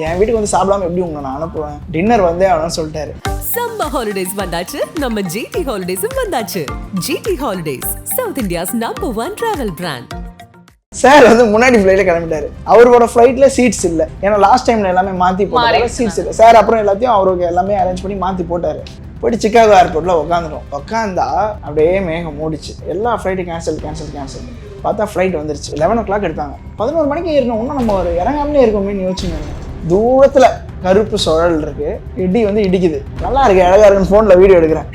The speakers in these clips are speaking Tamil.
என் வீட்டுக்கு வந்து சாப்பிடாம எப்படி உங்களை நான் அனுப்புவேன், டின்னர் வந்தே ஆகணும்னு சொல்லிட்டாரு. சம்மர் ஹாலிடேஸ் வந்தாச்சு, நம்ம ஜிடி ஹாலிடேஸும் வந்தாச்சு. GT holidays, south India's #1 travel brand. Sir வந்து முன்னாடி ஃப்ளைட்ல கிளம்பிட்டாரு. அவரோட ஃப்ளைட்ல சீட்ஸ் இல்லை, ஏன்னா லாஸ்ட் டைம்ல எல்லாமே மாற்றி போட்டாரு, சீட்ஸ் இல்லை. சார் அப்புறம் எல்லாத்தையும் அவருக்கு எல்லாமே அரேஞ்ச் பண்ணி மாற்றி போட்டார். போயிட்டு சிக்காகோ ஏர்போர்ட்ல உட்காந்தா அப்படியே மேகம் மூடிச்சு. எல்லா ஃப்ளைட்டும் கேன்சல். பார்த்தா ஃப்ளைட் வந்துருச்சு. 11 o'clock எடுத்தாங்க. 11 மணிக்கு ஏறணும், இன்னும் நம்ம ஒரு இறங்காமலே இருக்கோமேனு யோசிச்சுங்க. தூரத்துல கருப்பு சுழல் இருக்கு, இடி வந்து இடிக்குது. நல்லா இருக்கு, அழகா இருக்குன்னு ஃபோன்ல வீடியோ எடுக்கிறேன்.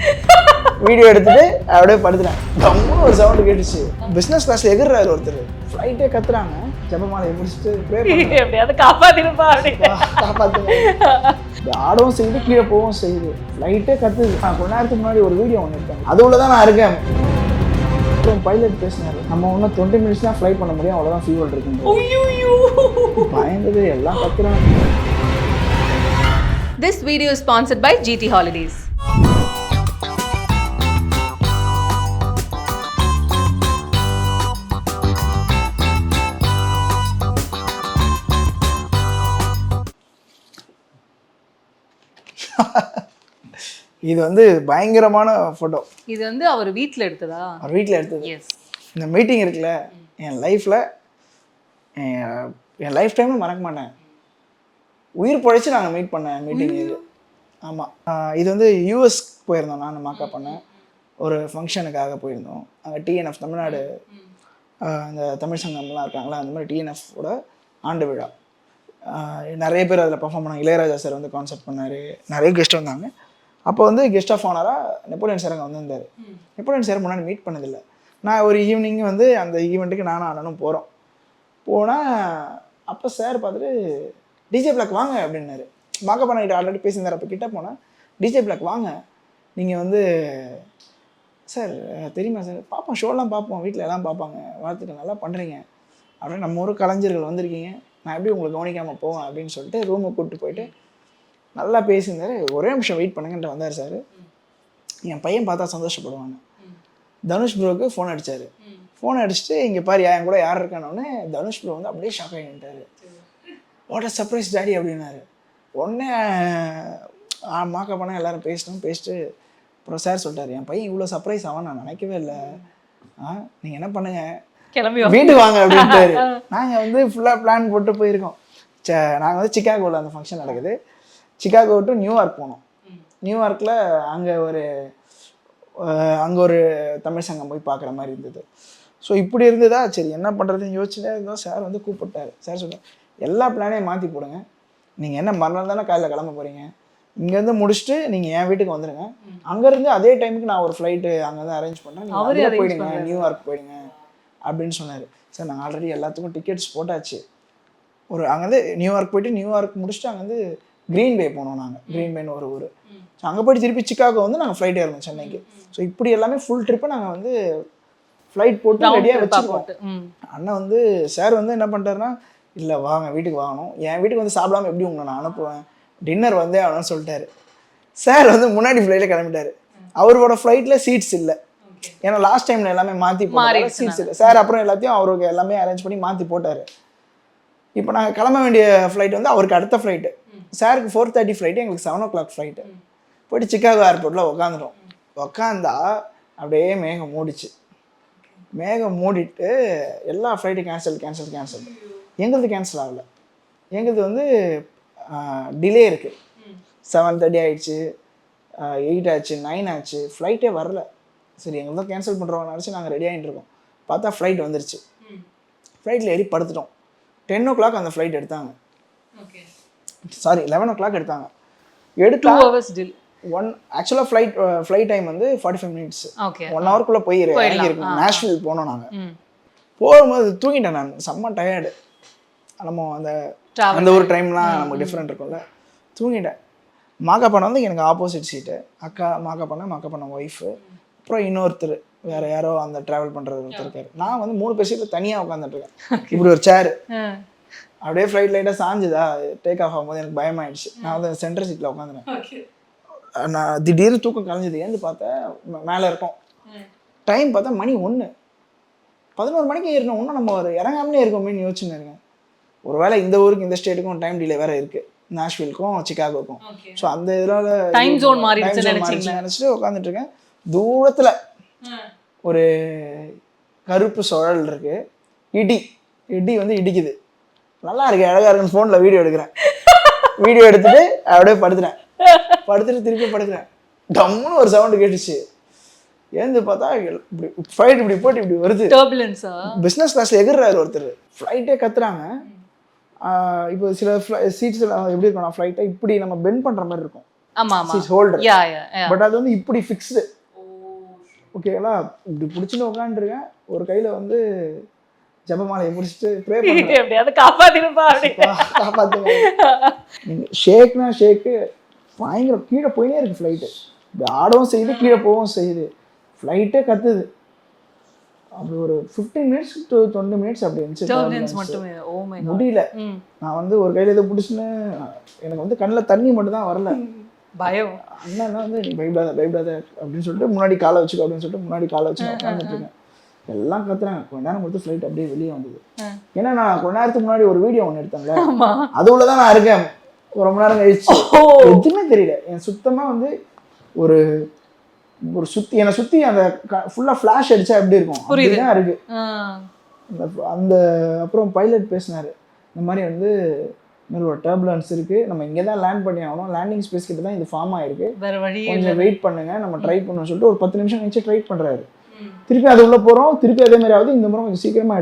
வீடியோ எடுத்துட்டு அப்படியே படுத்துறேன். ரொம்ப ஒரு சவுண்டு கேட்டுச்சு. பிசினஸ் கிளாஸ்ல எகிர்றாரு ஒருத்தர். ஃப்ளைட்டே கத்துறாங்க. ஜெபமாலையை முடிச்சுட்டு காப்பாத்துங்க, ஆடவும் செய்யுது, கீழே போகவும் செய்யுது. ஃப்ளைட்டே கத்துது. நான் கொஞ்ச நேரத்துக்கு முன்னாடி ஒரு வீடியோ ஒன்று எடுத்தேன், அது உள்ளதான் நான் இருக்கேன். பைலட் பேசினாரு, நம்ம இன்னும் 20 minutes தான் ஃப்ளை பண்ண முடியும், அவ்வளோதான் ஃபியூவல் இருக்கு. பயந்தது எல்லாம் கத்துறாங்க. This video is sponsored by GT Holidays. இது வந்து பயங்கரமான ஃபோட்டோ. இது வந்து அவர் வீட்டில் எடுத்ததா? அவர் வீட்டில் எடுத்தது. இந்த மீட்டிங் இருக்குல்ல, என் லைஃப்பில் என் லைஃப் டைமில் மறக்க மாட்டேன். உயிர் பொழைச்சி நாங்கள் மீட் பண்ண மீட்டிங் இது. ஆமாம், இது வந்து யூஎஸ் போயிருந்தோம். நான் மாக்கா பண்ணேன், ஒரு ஃபங்க்ஷனுக்காக போயிருந்தோம். அங்கே டிஎன்எஃப் தமிழ்நாடு, அந்த தமிழ் சங்கம்லாம் இருக்காங்களா, அந்த மாதிரி டிஎன்எஃபோட ஆண்டு விழா. நிறைய பேர் அதில் பர்ஃபார்ம் பண்ணாங்க. இளையராஜா சார் வந்து கான்சர்ட் பண்ணார், நிறைய கெஸ்ட் வந்தாங்க. அப்போ வந்து கெஸ்ட் ஆஃப் ஆனராக நெப்போலியன் சார் அங்கே வந்திருந்தார். நெப்போலியன் சார் முன்னாடி மீட் பண்ணதில்லை. நான் ஒரு ஈவினிங் வந்து அந்த ஈவெண்ட்டுக்கு நானும் அண்ணனும் போனால் அப்போ சார் பார்த்துட்டு டிஜே பிளாக் வாங்க அப்படின்னாரு. மாக்கா பண்ணிட்டு ஆல்ரெடி பேசியிருந்தார். அப்போ கிட்ட போனால் டிஜே பிளாக் வாங்க, நீங்கள் வந்து சார் தெரியுமா சார், பார்ப்போம், ஷோலாம் பார்ப்போம், வீட்டில் எல்லாம் பார்ப்பாங்க, வாழ்த்துக்கள், நல்லா பண்ணுறீங்க அப்படின்னு, நம்ம ஊர் கலைஞர்கள் வந்திருக்கீங்க, நான் எப்படி உங்களுக்கு கவனிக்காமல் போவேன் அப்படின்னு சொல்லிட்டு ரூமுக்கு கூப்பிட்டு போயிட்டு நல்லா பேசியிருந்தார். ஒரே நிமிஷம் வெயிட் பண்ணுங்கன்ட்டு வந்தார் சார். என் பையன் பார்த்தா சந்தோஷப்படுவாங்க. தனுஷ் ப்ரோவுக்கு ஃபோன் அடித்தார். ஃபோன் அடிச்சுட்டு இங்கே பாரு என் கூட யார் இருக்கானோடனே தனுஷ் ப்ரோ வந்து அப்படியே ஷாக் ஆகிட்டார். வாட் அ சர்ப்ரைஸ் டாடி அப்படின்னாரு. உடனே மாக்கா பண்ண எல்லோரும் பேசிட்டு அப்புறம் சார் சொல்லிட்டார், என் பையன் இவ்வளோ சர்ப்ரைஸ் ஆவான் நான் நினைக்கவே இல்லை, நீங்கள் என்ன பண்ணுங்க வீட்டுக்கு வாங்க அப்படின்ட்டாரு. நாங்கள் வந்து ஃபுல்லாக பிளான் போட்டு போயிருக்கோம். நாங்கள் வந்து சிக்காகோவில் அந்த ஃபங்க்ஷன் நடக்குது. சிக்காகோ டு நியூயார்க் போனோம். நியூயார்க்கில் அங்கே ஒரு தமிழ் சங்கம் போய் பார்க்குற மாதிரி இருந்தது. ஸோ இப்படி இருந்ததா, சரி என்ன பண்ணுறதுன்னு யோசிச்சுட்டே இருந்தோம். சார் வந்து கூப்பிட்டாரு. சார் சொன்னார், எல்லா பிளானையும் மாற்றி போடுங்க, நீங்கள் என்ன மறுநாள் தானே காலையில் கிளம்ப போகிறீங்க, இங்கேருந்து முடிச்சுட்டு நீங்கள் என் வீட்டுக்கு வந்துடுங்க, அங்கேருந்து அதே டைமுக்கு நான் ஒரு ஃப்ளைட்டு அங்கேருந்து அரேஞ்ச் பண்ணேன், நீங்கள் போயிடுங்க, நியூயார்க் போயிடுங்க அப்படின்னு சொன்னார். சார் நாங்கள் ஆல்ரெடி எல்லாத்துக்கும் டிக்கெட்ஸ் போட்டாச்சு. அங்கேருந்து நியூயார்க் போயிட்டு நியூயார்க் முடிச்சுட்டு அங்கேருந்து க்ரீன் பே போனோம். நாங்கள் க்ரீன் பேன்னு ஒரு ஊர். ஸோ அங்கே போய்ட்டு திருப்பி சிக்காகோ வந்து நாங்கள் ஃப்ளைட் ஏறணும் சென்னைக்கு. ஸோ இப்படி எல்லாமே ஃபுல் ட்ரிப்பை நாங்கள் வந்து ஃப்ளைட் போட்டு ரெடியாக வச்சுருக்கோம். அண்ணன் வந்து சார் வந்து என்ன பண்ணிட்டாருன்னா, இல்லை வாங்க வீட்டுக்கு வாங்கணும், என் வீட்டுக்கு வந்து சாப்பிடாம எப்படி உங்களை நான் அனுப்புவேன், டின்னர் வந்தே ஆகணும்னு சொல்லிட்டாரு. சார் வந்து முன்னாடி ஃப்ளைட்டில் கிளம்பிட்டாரு. அவரோட ஃப்ளைட்டில் சீட்ஸ் இல்லை, ஏன்னா லாஸ்ட் டைமில் எல்லாமே மாற்றி போட்டாரு, சீட்ஸ் இல்லை. சார் அப்புறம் எல்லாத்தையும் அவருக்கு எல்லாமே அரேஞ்ச் பண்ணி மாற்றி போட்டார். இப்போ நாங்கள் கிளம்ப வேண்டிய ஃப்ளைட் வந்து அவருக்கு அடுத்த ஃப்ளைட்டு. சாருக்கு 4:30 ஃப்ளைட்டு, எங்களுக்கு 7 o'clock ஃப்ளைட்டு. போய்ட்டு சிக்காகோ ஏர்போர்ட்டில் உட்காந்தா அப்படியே மேகம் மூடிச்சு. மேகம் மூடிட்டு எல்லா ஃப்ளைட்டும் கேன்சல். எங்களுது கேன்சல் ஆகலை. எங்களுது வந்து டிலே இருக்குது. 7:30 ஆகிடுச்சு, 8 ஆச்சு, 9 ஆச்சு, ஃப்ளைட்டே வரல. சரி எங்களுக்கு தான் கேன்சல் பண்ணுறோம் நினச்சி நாங்கள் ரெடி ஆகிட்டு இருக்கோம். பார்த்தா ஃப்ளைட் வந்துருச்சு. ஃப்ளைட்டில் ஏறி படுத்துட்டோம். 10 o'clock அந்த ஃப்ளைட் எடுத்தாங்க. சாரி 11 o'clock எடுத்தாங்க. 2 hours டில். ஆக்சுவலாக ஃப்ளைட் டைம் வந்து 45 minutes. 1 hourக்குள்ளே போய் இறங்கியிருக்கோம். நேஷ்வில் போனோம். நாங்கள் போகும்போது தூங்கிட்டேன். நான் செம்ம டயர்டு. நம்ம அந்த ஒரு டைம்லாம் நமக்கு டிஃப்ரெண்ட் இருக்கும்ல, தூங்கிட்டேன். மாக்கா பண்ண வந்து எனக்கு ஆப்போசிட் சீட்டு. அக்கா மாக்கா பண்ண ஒய்ஃபு, அப்புறம் இன்னொருத்தர் வேறு யாரோ அந்த ட்ராவல் பண்ணுறது ஒருத்தர் இருக்காரு. நான் வந்து 3 பேர் சீட்டில் தனியாக உட்காந்துட்ருக்கேன். இப்படி ஒரு சேரு அப்படியே ஃப்ளைட் லைட்டாக சாஞ்சுதா, டேக் ஆஃப் ஆகும்போது எனக்கு பயமாயிடுச்சு. நான் வந்து சென்டர் சீட்டில் உட்காந்துருக்கேன். நான் திடீர்னு தூக்கம் கலைஞ்சது. ஏன்னு பார்த்தேன் மேலே இருக்கோம். டைம் பார்த்தா மணி 1. 11 மணிக்கு ஏறணும், இன்னும் நம்ம ஒரு இறங்காமலே இருக்கோமேன்னு யோசிச்சுன்னு இருக்கேன். ஒரு வேளை இந்த ஊருக்கு இந்த ஸ்டேட்டுக்கும் டைம் டிலே வேறு இருக்குது. நாஷ்வில்க்கும் சிகாகோக்கும். ஸோ அந்த இதில் டைம் ஜோன் மாறிடுச்சுன்னு நினச்சிட்டு உட்காந்துட்டு இருக்கேன். தூரத்தில் ஒரு கருப்பு சுழல் இருக்கு, இடி வந்து இடிக்குது. நல்லா இருக்கு, அழகா இருக்குன்னு ஃபோனில் வீடியோ எடுக்கிறேன். வீடியோ எடுத்துட்டு அப்படியே படுத்துட்டு திருப்பி படுக்கிறேன். டம்முன்னு ஒரு சவுண்டு கேட்டுச்சு. ஏந்து பார்த்தா இப்படி ஃப்ளைட் இப்படி போட்டு இப்படி வருது. பிஸ்னஸ் கிளாஸ்ல எகிர்றாரு ஒருத்தர். ஃப்ளைட்டே கத்துறாங்க. இப்போ சில சீட்ஸ் எல்லாம் எப்படி இருக்கும், ஃப்ளைட்டை இப்படி நம்ம பெண்ட் பண்ற மாதிரி இருக்கும் சீட் ஹோல்டர். பட் அது வந்து இப்படி ஃபிக்ஸ்டு. ஓகேங்களா, இப்படி பிடிச்சின்னு உட்காந்துருக்கேன். ஒரு கையில வந்து ஜபமாலையை முடிச்சுட்டு ப்ரே பண்ணுறேன், காப்பாற்றுங்க. நீங்கள் ஷேக்னா ஷேக்கு பயங்கர கீழே போயினே இருக்கு ஃப்ளைட்டு. இப்படி ஆடவும் செய்யுது, கீழே போகவும் செய்யுது. ஃப்ளைட்டே கத்துது. அப்படி ஒரு 15 மினிட்ஸ் to 20 மினிட்ஸ் அப்படி இருந்துச்சு. முடியல. நான் வந்து ஒரு கையில் இதை பிடிச்சின்னு எனக்கு வந்து கண்ணில் தண்ணி மட்டும் தான் வரல. பயம். அண்ணா வந்து நீ பயப்படாத அப்படின்னு சொல்லிட்டு முன்னாடி காலை வச்சுக்க அப்படின்னு சொல்லிட்டு முன்னாடி காலை வச்சு உட்காந்துட்டு இருக்கேன். எல்லாம் கத்துறாங்க. கொஞ்ச நேரம் கொடுத்து ஃப்ளைட் அப்படியே வெளியே வந்தது. ஏன்னா நான் கொஞ்ச நேரத்துக்கு முன்னாடி ஒரு வீடியோ ஒன்று எடுத்தேன்ல, அது உள்ளதான் நான் இருக்கேன். ஒரு மணி நேரம் கழிச்சு எதுவுமே தெரியல. என் சுத்தமாக வந்து ஒரு ஒரு சுற்றி என்னை சுற்றி அந்த ஃபுல்லாக ஃப்ளாஷ் அடித்தா எப்படி இருக்கும் அப்படிதான் இருக்கு அந்த. அப்புறம் பைலட் பேசினார், இந்த மாதிரி வந்து இன்னொரு ஒரு டர்புலன்ஸ் இருக்குது, நம்ம இங்கே தான் லேண்ட் பண்ணி ஆகணும், லேண்டிங் ஸ்பேஸ் கிட்ட தான் இது ஃபார்ம் ஆகிருக்கு, கொஞ்சம் வெயிட் பண்ணுங்க, நம்ம ட்ரை பண்ணணும்னு சொல்லிட்டு ஒரு 10 நிமிஷம் கழிச்சு ட்ரை பண்ணுறாரு. திருப்பி அது உள்ளே போகிறோம், திருப்பி அதே மாதிரி ஆகுது. இந்த முறை கொஞ்சம் சீக்கிரமாக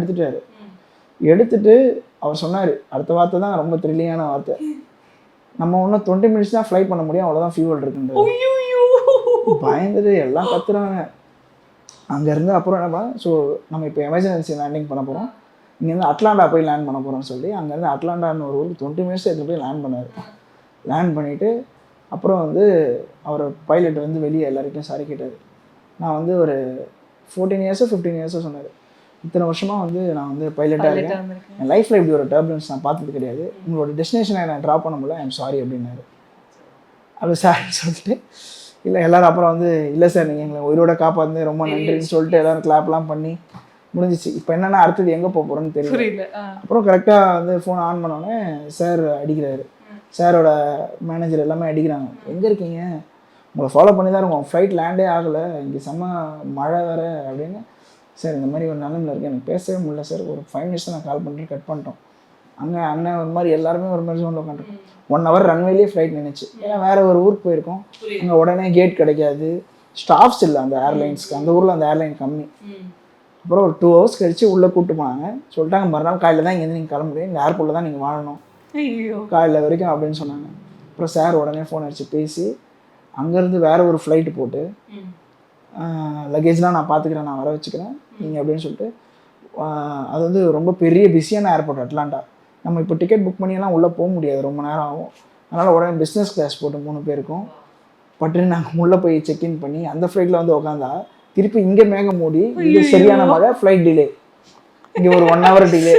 எடுத்துட்டு அவர் சொன்னார், அடுத்த வார்த்தை தான் ரொம்ப த்ரில்லிங்கான வார்த்தை, நம்ம இன்னும் 20 மினிட்ஸ் தான் ஃப்ளை பண்ண முடியும், அவ்வளோதான் ஃபியூவல் இருக்குன்றது. பயந்துட்டு எல்லாம் கத்துறாங்க அங்கேருந்து. அப்புறம் என்ன பண்ண, ஸோ நம்ம இப்போ எமர்ஜென்சி லேண்டிங் பண்ண போகிறோம், இங்கேருந்து அட்லாண்டா போய் லேண்ட் பண்ண போகிறோம்னு சொல்லி அங்கேருந்து அட்லாண்டான்னு ஒரு ஊருக்கு 20 மினிட்ஸ் எடுத்து போய் லேண்ட் பண்ணார். லேண்ட் பண்ணிவிட்டு அப்புறம் வந்து அவர் பைலட் வந்து வெளியே எல்லாருக்கும் சாரி கேட்டார். நான் வந்து ஒரு 14 இயர்ஸோ 15 இயர்ஸோ சொன்னார், இத்தனை வருஷமாக வந்து நான் வந்து பைலட்டாக இருக்கேன், என் லைஃப்பில் இப்படி ஒரு டர்புலன்ஸ் நான் பார்த்தது கிடையாது, உங்களோட டெஸ்டினேஷனை நான் ட்ராப் பண்ண முடியல, ஐம் சாரி அப்படின்னாரு. அப்படி சாரி சொல்லிட்டு இல்லை எல்லோரும் அப்புறம் வந்து இல்லை சார் நீங்கள் எங்களை உயிரோட காப்பாந்து ரொம்ப நன்றின்னு சொல்லிட்டு எல்லோரும் கிளாப்லாம் பண்ணி முடிஞ்சிச்சு. இப்போ என்னென்னா அடுத்தது எங்கே போக போகிறோன்னு தெரியல. அப்புறம் கரெக்டாக வந்து ஃபோன் ஆன் பண்ணோடனே சார் அடிக்கிறாரு, சாரோட மேனேஜர் எல்லாமே அடிக்கிறாங்க, எங்கே இருக்கீங்க, உங்களை ஃபாலோ பண்ணி தான் இருக்கோம், ஃப்ளைட் லேண்டே ஆகலை, இங்கே செம்ம மழை வேறு அப்படின்னு. சார் இந்த மாதிரி ஒரு நிலமில் இருக்குது, எனக்கு பேசவே முடியல சார், ஒரு 5 மினிட்ஸ் நான் கால் பண்ணிட்டு கட் பண்ணிட்டோம். அங்கே அண்ணன் ஒரு மாதிரி எல்லாருமே ஒரு மாதிரி ஜோனில் உட்காந்துருக்கோம். 1 ஹவர் ரன்வேலேயே ஃப்ளைட் நின்றுச்சு. ஏன்னா வேறு ஒரு ஊருக்கு போயிருக்கோம், அங்கே உடனே கேட் கிடைக்காது, ஸ்டாஃப்ஸ் இல்லை அந்த ஏர்லைன்ஸ்க்கு, அந்த ஊரில் அந்த ஏர்லைன் கம்மி. அப்புறம் ஒரு 2 ஹவர்ஸ் கழிச்சு உள்ளே கூப்பிட்டு போனாங்க. சொல்லிட்டாங்க மறுநாள் காலையில் தான் இங்கேருந்து நீங்கள் கிளம்ப முடியும், இந்த ஏர்போர்ட்டில் தான் நீங்கள் வாழணும் காலையில் வரைக்கும் அப்படின்னு சொன்னாங்க. அப்புறம் சார் உடனே ஃபோன் அடிச்சு பேசி அங்கேருந்து வேறு ஒரு ஃப்ளைட்டு போட்டு லக்கேஜ்லாம் நான் பார்த்துக்கிறேன், நான் வர வச்சுக்கிறேன் நீங்கள் அப்படின்னு சொல்லிட்டு. அது வந்து ரொம்ப பெரிய பிஸியான ஏர்போர்ட் அட்லாண்டா. நம்ம இப்போ டிக்கெட் புக் பண்ணியெல்லாம் உள்ளே போக முடியாது, ரொம்ப நேரம் ஆகும். அதனால் உடனே பிஸ்னஸ் கிளாஸ் போட்டு 3 பேருக்கும் பட்டு நாங்கள் உள்ளே போய் செக்இன் பண்ணி அந்த ஃப்ளைட்டில் வந்து உட்காந்தா திருப்பி இங்கே மேகம் மூடி, இங்கே சரியான மழை, ஃப்ளைட் டிலே, இங்கே ஒரு 1 ஹவர் டிலே.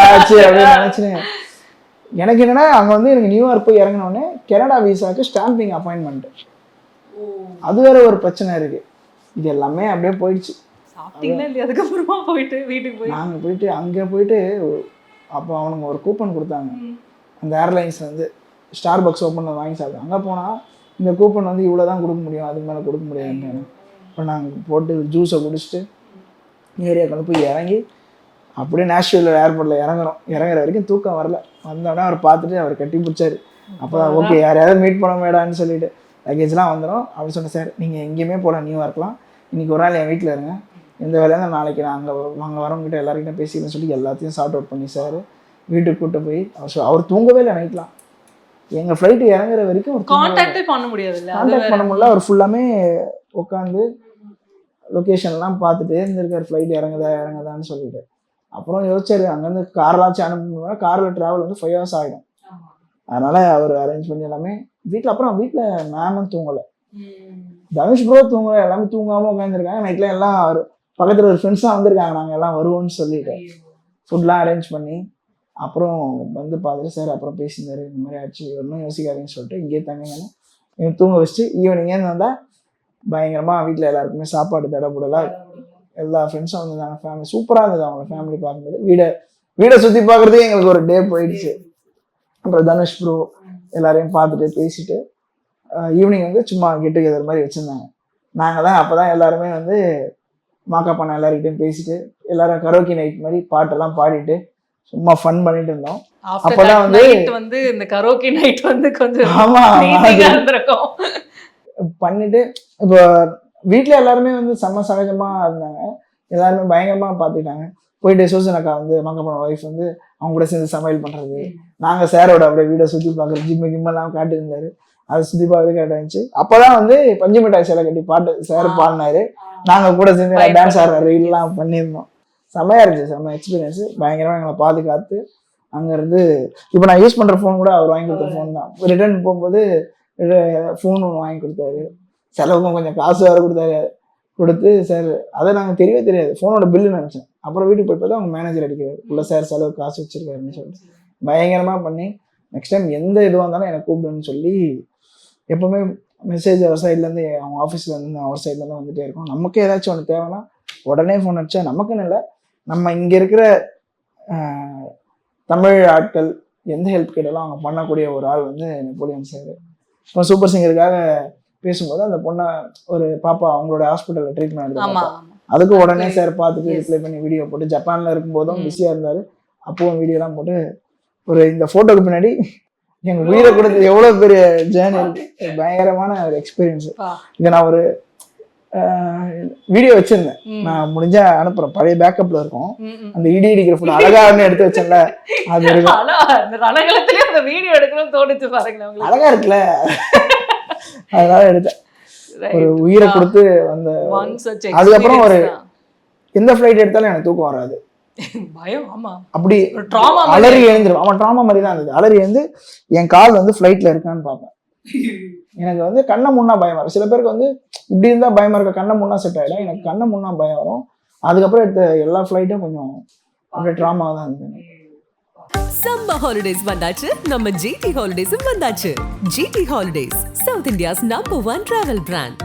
ஆச்சு அப்படின்னு நினச்சினேன். எனக்கு என்னென்னா அங்கே வந்து எனக்கு நியூயார்க் போய் இறங்கினோடனே கனடா விசாவுக்கு ஸ்டாம்பிங் அப்பாயின்மெண்ட்டு, அது வேற ஒரு பிரச்சனை இருக்குது. இது எல்லாமே அப்படியே போயிடுச்சு. அதுக்கப்புறமா போயிட்டு வீட்டுக்கு போய் நாங்கள் போயிட்டு அங்கே போயிட்டு அப்போ அவனுங்க ஒரு கூப்பன் கொடுத்தாங்க அந்த ஏர்லைன்ஸ் வந்து, ஸ்டார் பக்ஸ் ஓப்பனில் வாங்கி சாப்பிட்டோம். அங்கே போனால் இந்த கூப்பன் வந்து இவ்வளோ தான் கொடுக்க முடியும், அதுக்கு மேலே கொடுக்க முடியாதுன்னு. இப்போ நாங்கள் போட்டு ஜூஸை குடிச்சிட்டு ஏரியாவுக்கு வந்து போய் இறங்கி அப்படியே நேஷ்வில் ஏர்போர்ட்டில் இறங்குற வரைக்கும் தூக்கம் வரல. வந்தோடனே அவர் பார்த்துட்டு அவர் கட்டி பிடிச்சாரு. அப்போ தான் ஓகே யாரையாவது மீட் பண்ண வேடான்னு சொல்லிட்டு லக்கேஜ்லாம் வந்துடும் அப்படின்னு சொன்னேன். சார் நீங்கள் எங்கேயுமே போகலாம், நியூயார்க்லாம், இன்றைக்கி ஒரு நாள் என் வீட்டில் இருங்க, எந்த வேலையாக இருந்தால் நாளைக்கு நான் அங்கே வரவங்கிட்ட எல்லாருக்கிட்ட பேசிக்கிறேன்னு சொல்லி எல்லாத்தையும் சார்ட் அவுட் பண்ணி சார் வீட்டுக்கு கூப்பிட்டு போய் அவர் தூங்கவே இல்லை நைட்லாம். எங்கள் ஃப்ளைட்டு இறங்குற வரைக்கும் கான்டாக்டே பண்ண முடியாது, கான்டாக்ட் பண்ண முடியல. அவர் ஃபுல்லாமே உட்காந்து லொக்கேஷன்லாம் பார்த்துட்டே இருந்திருக்கார், ஃப்ளைட் இறங்குதான்னு சொல்லிட்டு. அப்புறம் யோசிச்சாரு அங்கேருந்து கார்லாச்சும் அனுப்பணும்னா காரில் ட்ராவல் வந்து 5 ஹவர்ஸ் ஆகிடும். அதனால் அவர் அரேஞ்ச் பண்ணி எல்லாமே வீட்டில். அப்புறம் வீட்டில் மேமும் தூங்கலை, தனுஷ் ப்ரோ தூங்கலை, எல்லாமே தூங்காமல் உட்காந்துருக்காங்க. நைட்டில் எல்லாம் அவர் பக்கத்தில் ஒரு ஃப்ரெண்ட்ஸ்லாம் வந்திருக்காங்க, நாங்கள் எல்லாம் வருவோம்னு சொல்லிட்டு ஃபுட்லாம் அரேஞ்ச் பண்ணி அப்புறம் வந்து பார்த்துட்டு சார் அப்புறம் பேசியிருந்தாரு, இந்த மாதிரி ஆச்சு ஒன்றும் யோசிக்காதீங்கன்னு சொல்லிட்டு இங்கேயே தங்கிங்கன்னு தூங்க வச்சுட்டு ஈவினிங்கேருந்து வந்தால் பயங்கரமாக வீட்டில் எல்லாருக்குமே சாப்பாடு தடப்படலாம். எல்லா ஃப்ரெண்ட்ஸும் வந்திருந்தாங்க, ஃபேமிலி சூப்பராக இருந்தது. அவங்க ஃபேமிலி பார்க்கும்போது வீடை சுற்றி பார்க்குறதே எங்களுக்கு ஒரு டே போயிடுச்சு. அப்புறம் தனுஷ் ப்ரோ எல்லாரையும் பார்த்துட்டு பேசிட்டு ஈவினிங் வந்து சும்மா கெட் டுகெதர் மாதிரி வச்சுருந்தாங்க. நாங்கள் தான் அப்போ தான் எல்லாருமே வந்து மாக்கா பண்ண எல்லாருக்கிட்டையும் பேசிட்டு எல்லாரும் கரோக்கி நைட் மாதிரி பாட்டெல்லாம் பாடிட்டு சும்மா ஃபன் பண்ணிட்டு இருந்தோம். அப்பதான் வந்து இந்த கரோக்கி நைட் வந்து கொஞ்சம் ஆமா இருந்திருக்கும். பண்ணிட்டு இப்போ வீட்டில் எல்லாருமே வந்து செம்ம சகஜமா இருந்தாங்க. எல்லாருமே பயங்கரமா பார்த்துக்கிட்டாங்க. போயிட்டு சூசன் அக்கா வந்து மாக்கா பண்ண ஒய்ஃப் வந்து அவங்க கூட சேர்ந்து சமையல் பண்றது, நாங்க சாரோட அப்படியே வீடை சுற்றி பார்க்குறது, ஜிம்மெல்லாம் காட்டியிருந்தாரு, அதை சுற்றி பார்க்கறது கரெக்டாக இருந்துச்சு. அப்போதான் வந்து பஞ்சு மிட்டாய் சேலை கட்டி பாட்டு சார் பாடினாரு, நாங்கள் கூட சேர்ந்து டான்ஸ் ஆடுற ரீல்லாம் பண்ணியிருந்தோம். செம்மையா இருந்துச்சு, செம்ம எக்ஸ்பீரியன்ஸ். பயங்கரமாக எங்களை பாதுகாத்து அங்கேருந்து இப்போ நான் யூஸ் பண்ணுற ஃபோன் கூட அவர் வாங்கி கொடுத்த ஃபோன் தான். ரிட்டர்ன் போகும்போது ஃபோன் ஒன்று வாங்கி கொடுத்தாரு, செலவுக்கும் கொஞ்சம் காசு வேறு கொடுத்து சார் அதை நாங்கள் தெரியவே தெரியாது, ஃபோனோட பில்லு நினச்சேன். அப்புறம் வீட்டுக்கு போய் பார்த்தா அவங்க மேனேஜர் அடிக்கிறாரு, உள்ள சார் செலவு காசு வச்சிருக்காருன்னு சொல்லிட்டு பயங்கரமாக பண்ணி நெக்ஸ்ட் டைம் எந்த இதுவாக இருந்தாலும் எனக்கு கூப்பிடுன்னு சொல்லி எப்போவுமே மெசேஜ் அவர் சைட்லேருந்து அவங்க ஆஃபீஸ்லேருந்து அவர் சைட்லேருந்து வந்துகிட்டே இருக்கும். நமக்கே ஏதாச்சும் ஒன்று தேவைன்னா உடனே ஃபோன் அடிச்சா நமக்குன்னு இல்லை, நம்ம இங்கே இருக்கிற தமிழ் ஆட்கள் எந்த ஹெல்ப் கேட்டாலும் அவங்க பண்ணக்கூடிய ஒரு ஆள் வந்து நெப்போலியன் சார். இப்போ சூப்பர் சிங்கருக்காக பேசும்போது அந்த பொண்ணை ஒரு பாப்பா அவங்களோட ஹாஸ்பிட்டலில் ட்ரீட்மெண்ட் எடுத்து அதுக்கு உடனே சார் பார்த்துட்டு ரிப்ளை பண்ணி வீடியோ போட்டு, ஜப்பானில் இருக்கும்போதும் பிஸியாக இருந்தார் அப்பவும் வீடியோலாம் போட்டு ஒரு இந்த ஃபோட்டோக்கு பின்னாடி எங்கள் உயிரை கொடுத்து எவ்வளோ பெரிய ஜேர்னி இருக்கு, பயங்கரமான ஒரு எக்ஸ்பீரியன்ஸ். இதை நான் ஒரு வீடியோ வச்சிருந்தேன், நான் முடிஞ்சா அனுப்புறேன், பழைய பேக்கப்ல இருக்கும். அந்த இடி இடிக்கிற ஃபோட்டோ அழகாக எடுத்து வச்சேன்ல, அது இருக்கும். அழகா இருக்குல்ல, அதனால எடுத்தேன். ஒரு உயிரை கொடுத்து அந்த அதுக்கப்புறம் ஒரு எந்த ஃபிளைட் எடுத்தாலும் எனக்கு தூக்கம் வராது, பயம். ஆமா, அப்படி அலறி எழுந்துரும். அவன் ட்ராமா மாதிரி தான் இருந்தது. அலறி எழுந்து என் கால் வந்து ஃபிளைட்ல இருக்கான்னு பார்ப்பேன். எனக்கு வந்து கண்ணை முன்னா பயம் வரும். சில பேருக்கு வந்து இப்படி இருந்தா பயமா இருக்க, கண்ணை முன்னா செட் ஆயிடும். எனக்கு கண்ணை முன்னா பயம் வரும். அதுக்கப்புறம் எடுத்த எல்லா ஃபிளைட்டும் கொஞ்சம் அப்படியே ட்ராமா தான் இருந்தது. சம்மர் ஹாலிடேஸ் வந்தாச்சு, நம்ம ஜிடி ஹாலிடேஸும் வந்தாச்சு. GT holidays, south India's number 1 travel brand.